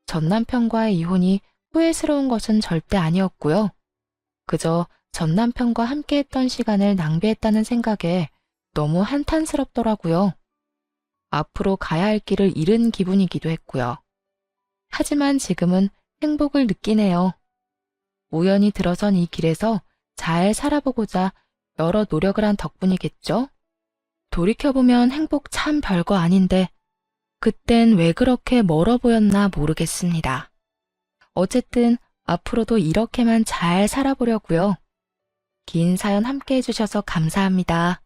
전 남편과의 이혼이 후회스러운 것은 절대 아니었고요. 그저 전 남편과 함께했던 시간을 낭비했다는 생각에 너무 한탄스럽더라고요. 앞으로 가야 할 길을 잃은 기분이기도 했고요. 하지만 지금은 행복을 느끼네요. 우연히 들어선 이 길에서 잘 살아보고자 여러 노력을 한 덕분이겠죠? 돌이켜보면 행복 참 별거 아닌데 그땐 왜 그렇게 멀어 보였나 모르겠습니다. 어쨌든 앞으로도 이렇게만 잘 살아보려고요. 긴 사연 함께 해주셔서 감사합니다.